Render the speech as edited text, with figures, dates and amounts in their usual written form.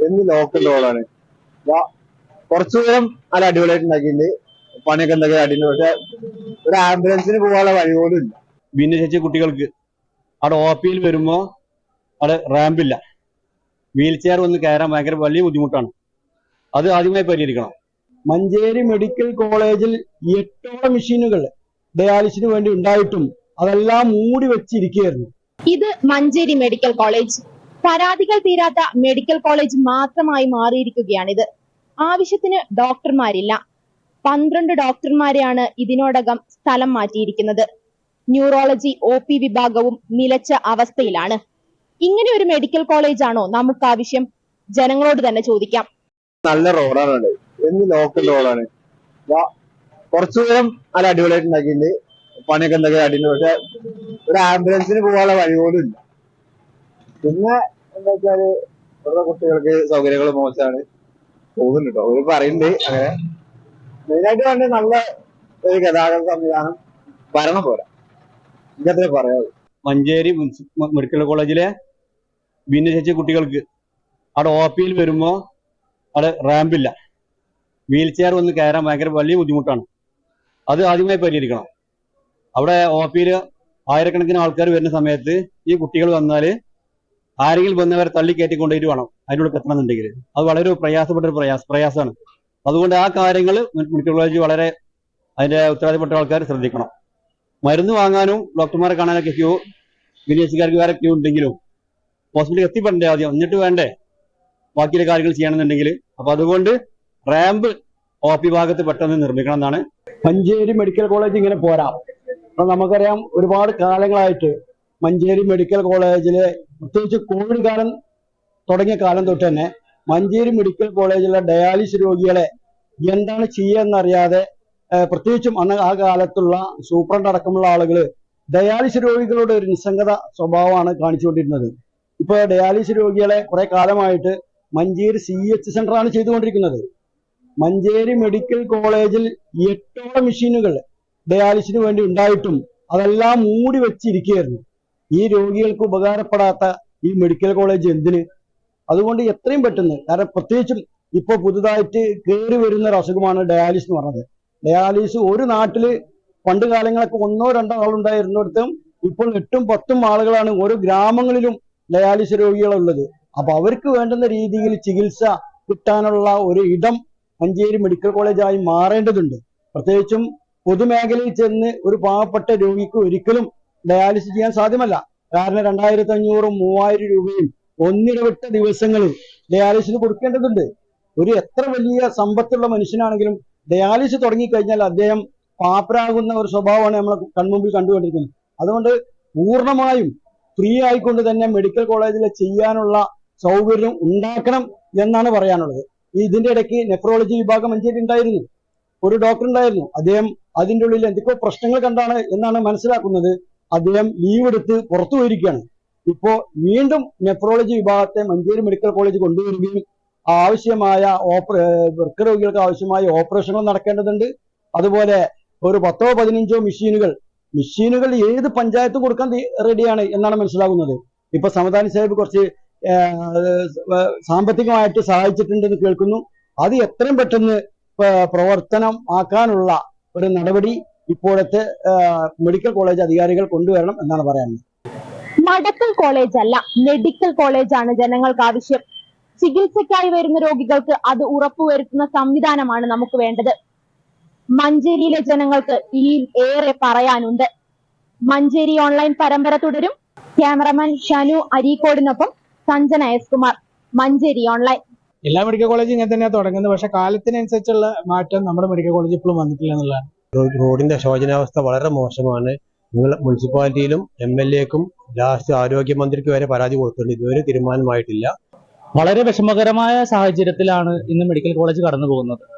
എന്ന് ലോക്കൽ റോഡാണ്. കുറച്ചു ദൂരം നല്ല അടിപൊളിയായിട്ട് ഉണ്ടാക്കിയിട്ടുണ്ട്. പണിയൊക്കെ എന്തൊക്കെ അടിയുണ്ട്. പക്ഷെ ഒരു ആംബുലൻസിന് പോകാനുള്ള വഴി പോലും ഇല്ല. ഭിന്നശേഷി കുട്ടികൾക്ക് അവിടെ OP-യിൽ വരുമ്പോ അവിടെ റാമ്പില്ല. വീൽ ചെയർ വന്ന് കയറാൻ ഭയങ്കര വലിയ ബുദ്ധിമുട്ടാണ്. അത് ആദ്യമായി പരിഹരിക്കണം. മഞ്ചേരി മെഡിക്കൽ കോളേജിൽ 8ഓളം മെഷീനുകൾ ഡയാലിസിന് വേണ്ടി ഉണ്ടായിട്ടും അതെല്ലാം മൂടി വെച്ചിരിക്കുകയായിരുന്നു. ഇത് മഞ്ചേരി മെഡിക്കൽ കോളേജ്. പരാതികൾ തീരാത്ത മെഡിക്കൽ കോളേജ് മാത്രമായി മാറിയിരിക്കുകയാണിത്. ആവശ്യത്തിന് ഡോക്ടർമാരില്ല. 12 ഡോക്ടർമാരെയാണ് ഇതിനോടകം സ്ഥലം മാറ്റിയിരിക്കുന്നത്. ന്യൂറോളജി OP വിഭാഗവും നിലച്ച അവസ്ഥയിലാണ്. ഇങ്ങനെ ഒരു മെഡിക്കൽ കോളേജ് ആണോ നമുക്ക് ആവശ്യം? ജനങ്ങളോട് തന്നെ ചോദിക്കാം. നല്ല റോഡാണ്, എന്ന് ലോക്കൽ റോഡാണ്. കുറച്ചു ദൂരം നല്ല അടിപൊളിയായിട്ട് ഉണ്ടാക്കിയിട്ടുണ്ട്. പണിയൊക്കെ എന്തൊക്കെ അടിയുണ്ട്. പക്ഷെ ഒരു ആംബുലൻസിന് പോകാനുള്ള വഴി പോലും ഇല്ല. പിന്നെ എന്താ വെച്ചാല് ഇവിടുത്തെ കുട്ടികൾക്ക് സൗകര്യങ്ങൾ മോശമാണ് തോന്നുന്നു കേട്ടോ. ഒരു പറയുന്നുണ്ട് അങ്ങനെ. മെയിനായിട്ട് വേണ്ട നല്ല ഒരു ഗതാഗത സംവിധാനം ഭരണം പോരാ. ഇങ്ങനത്തെ പറയാം. മഞ്ചേരി മെഡിക്കൽ കോളേജിലെ ഭിന്നശേഷി കുട്ടികൾക്ക് അവിടെ OP-യിൽ വരുമ്പോ അവിടെ റാമ്പില്ല. വീൽ ചെയർ വന്ന് കയറാൻ ഭയങ്കര വലിയ ബുദ്ധിമുട്ടാണ്. അത് ആദ്യമായി പരിഹരിക്കണം. അവിടെ OP-യിൽ ആയിരക്കണക്കിന് ആൾക്കാർ വരുന്ന സമയത്ത് ഈ കുട്ടികൾ വന്നാല് ആരെങ്കിലും വന്നവരെ തള്ളി കയറ്റിക്കൊണ്ടേറ്റ് വേണം അതിനോട് എത്തണമെന്നുണ്ടെങ്കിൽ. അത് വളരെ പ്രയാസപ്പെട്ട ഒരു പ്രയാസമാണ്. അതുകൊണ്ട് ആ കാര്യങ്ങൾ മെഡിക്കൽ കോളേജ് വളരെ അതിന്റെ ഉത്തരവാദിത്തപ്പെട്ട ആൾക്കാർ ശ്രദ്ധിക്കണം. മരുന്ന് വാങ്ങാനും ഡോക്ടർമാരെ കാണാനൊക്കെ ക്യൂ, ഭിന്നശേഷിക്കാർക്ക് വേറെ ക്യൂ ഉണ്ടെങ്കിലും ഹോസ്പിറ്റലിൽ എത്തിപ്പെടണ്ടേ ആദ്യം, എന്നിട്ട് വേണ്ടേ ബാക്കിയുള്ള കാര്യങ്ങൾ ചെയ്യണമെന്നുണ്ടെങ്കിൽ. അപ്പൊ അതുകൊണ്ട് റാമ്പ് OP ഭാഗത്ത് പെട്ടെന്ന് നിർമ്മിക്കണം എന്നാണ്. മഞ്ചേരി മെഡിക്കൽ കോളേജ് ഇങ്ങനെ പോരാ. അപ്പൊ നമുക്കറിയാം, ഒരുപാട് കാലങ്ങളായിട്ട് മഞ്ചേരി മെഡിക്കൽ കോളേജിലെ പ്രത്യേകിച്ച് കോവിഡ് കാലം തുടങ്ങിയ കാലം തൊട്ട് തന്നെ മഞ്ചേരി മെഡിക്കൽ കോളേജിലെ ഡയാലിസിസ് രോഗികളെ എന്താണ് ചെയ്യുകയെന്നറിയാതെ, പ്രത്യേകിച്ചും അന്ന് ആ കാലത്തുള്ള സൂപ്രണ്ട് അടക്കമുള്ള ആളുകൾ ഡയാലിസിസ് രോഗികളുടെ ഒരു നിസ്സംഗത സ്വഭാവമാണ് കാണിച്ചുകൊണ്ടിരുന്നത്. ഇപ്പൊ ഡയാലിസിസ് രോഗികളെ കുറെ കാലമായിട്ട് മഞ്ചേരി CH സെന്ററാണ് ചെയ്തുകൊണ്ടിരിക്കുന്നത്. മഞ്ചേരി മെഡിക്കൽ കോളേജിൽ 8ഓളം മെഷീനുകൾ ഡയാലിസിന് വേണ്ടി ഉണ്ടായിട്ടും അതെല്ലാം മൂടി വെച്ചിരിക്കുകയായിരുന്നു. ഈ രോഗികൾക്ക് ഉപകാരപ്പെടാത്ത ഈ മെഡിക്കൽ കോളേജ് എന്തിന്? അതുകൊണ്ട് എത്രയും പെട്ടെന്ന്, കാരണം പ്രത്യേകിച്ചും ഇപ്പൊ പുതുതായിട്ട് കയറി വരുന്ന ഒരു അസുഖമാണ് ഡയാലിസിസ് എന്ന് പറഞ്ഞത്. ഡയാലിസിസ് ഒരു നാട്ടില് പണ്ട് കാലങ്ങളൊക്കെ 1-2 ആളുണ്ടായിരുന്നിടത്തും ഇപ്പോൾ 8-10 ആളുകളാണ് ഓരോ ഗ്രാമങ്ങളിലും ഡയാലിസിസ് രോഗികളുള്ളത്. അപ്പൊ അവർക്ക് വേണ്ടുന്ന രീതിയിൽ ചികിത്സ കിട്ടാനുള്ള ഒരു ഇടം മഞ്ചേരി മെഡിക്കൽ കോളേജായി മാറേണ്ടതുണ്ട്. പ്രത്യേകിച്ചും പൊതുമേഖലയിൽ ചെന്ന് ഒരു പാവപ്പെട്ട രോഗിക്ക് ഒരിക്കലും ഡയാലിസിസ് ചെയ്യാൻ സാധ്യമല്ല. കാരണം 2500-3000 രൂപയും ഒന്നിടവിട്ട ദിവസങ്ങളിൽ ഡയാലിസിന് കൊടുക്കേണ്ടതുണ്ട്. ഒരു എത്ര വലിയ സമ്പത്തുള്ള മനുഷ്യനാണെങ്കിലും ഡയാലിസിസ് തുടങ്ങിക്കഴിഞ്ഞാൽ അദ്ദേഹം പാപ്പരാകുന്ന ഒരു സ്വഭാവമാണ് നമ്മൾ കൺമുമ്പിൽ കണ്ടുകൊണ്ടിരിക്കുന്നത്. അതുകൊണ്ട് പൂർണ്ണമായും ഫ്രീ ആയിക്കൊണ്ട് തന്നെ മെഡിക്കൽ കോളേജിൽ ചെയ്യാനുള്ള സൗകര്യം ഉണ്ടാക്കണം എന്നാണ് പറയാനുള്ളത്. ഇതിന്റെ ഇടയ്ക്ക് നെഫ്രോളജി വിഭാഗം മഞ്ചേരി ഉണ്ടായിരുന്നു, ഒരു ഡോക്ടർ ഉണ്ടായിരുന്നു. അദ്ദേഹം അതിൻ്റെ ഉള്ളിൽ എന്തൊക്കെ പ്രശ്നങ്ങൾ കണ്ടാണ് എന്നാണ് മനസ്സിലാക്കുന്നത്. അദ്ദേഹം ലീവ് എടുത്ത് പുറത്തു പോയിരിക്കുകയാണ്. ഇപ്പോ വീണ്ടും നെഫ്രോളജി വിഭാഗത്തെ മഞ്ചേരി മെഡിക്കൽ കോളേജ് കൊണ്ടുവരികയും ആവശ്യമായ വൃക്ക രോഗികൾക്ക് ആവശ്യമായ ഓപ്പറേഷനുകൾ നടക്കേണ്ടതുണ്ട്. അതുപോലെ ഒരു 10-15 മെഷീനുകൾ ഏത് പഞ്ചായത്ത് കൊടുക്കാൻ റെഡിയാണ് എന്നാണ് മനസ്സിലാകുന്നത്. ഇപ്പൊ സമദാനി സാഹിബ് കുറച്ച് സാമ്പത്തികമായിട്ട് സഹായിച്ചിട്ടുണ്ടെന്ന് കേൾക്കുന്നു. അത് എത്രയും പെട്ടെന്ന് പ്രവർത്തനം ആക്കാനുള്ള ഒരു നടപടി ഇപ്പോഴത്തെ മെഡിക്കൽ കോളേജ് അധികാരികൾ കൊണ്ടുവരണം എന്നാണ് പറയാനുള്ളത്. മെഡിക്കൽ കോളേജ് അല്ല, മെഡിക്കൽ കോളേജാണ് ജനങ്ങൾക്ക് ആവശ്യം. ചികിത്സയ്ക്കായി വരുന്ന രോഗികൾക്ക് അത് ഉറപ്പുവരുത്തുന്ന സംവിധാനമാണ് നമുക്ക് വേണ്ടത്. മഞ്ചേരിയിലെ ജനങ്ങൾക്ക് ഇനിയും ഏറെ പറയാനുണ്ട്. മഞ്ചേരി ഓൺലൈൻ പരമ്പര തുടരും. ക്യാമറമാൻ ഷനു അരീക്കോടിനൊപ്പം സഞ്ജന എസ് കുമാർ, മഞ്ചേരി ഓൺലൈൻ. എല്ലാ മെഡിക്കൽ കോളേജും ഇങ്ങനെ തന്നെയാണ് തുടങ്ങുന്നത്. പക്ഷെ കാലത്തിനനുസരിച്ചുള്ള മാറ്റം നമ്മുടെ മെഡിക്കൽ കോളേജ് ഇപ്പോഴും വന്നിട്ടില്ല എന്നുള്ളതാണ്. റോഡിന്റെ ശോചനാവസ്ഥ വളരെ മോശമാണ്. നിങ്ങൾ മുനിസിപ്പാലിറ്റിയിലും MLA-ക്കും ലാസ്റ്റ് ആരോഗ്യമന്ത്രിക്ക് വരെ പരാതി കൊടുത്തിട്ടുണ്ട്. ഇതുവരെ തീരുമാനമായിട്ടില്ല. വളരെ വിഷമകരമായ സാഹചര്യത്തിലാണ് ഇന്ന് മെഡിക്കൽ കോളേജ് കടന്നു പോകുന്നത്.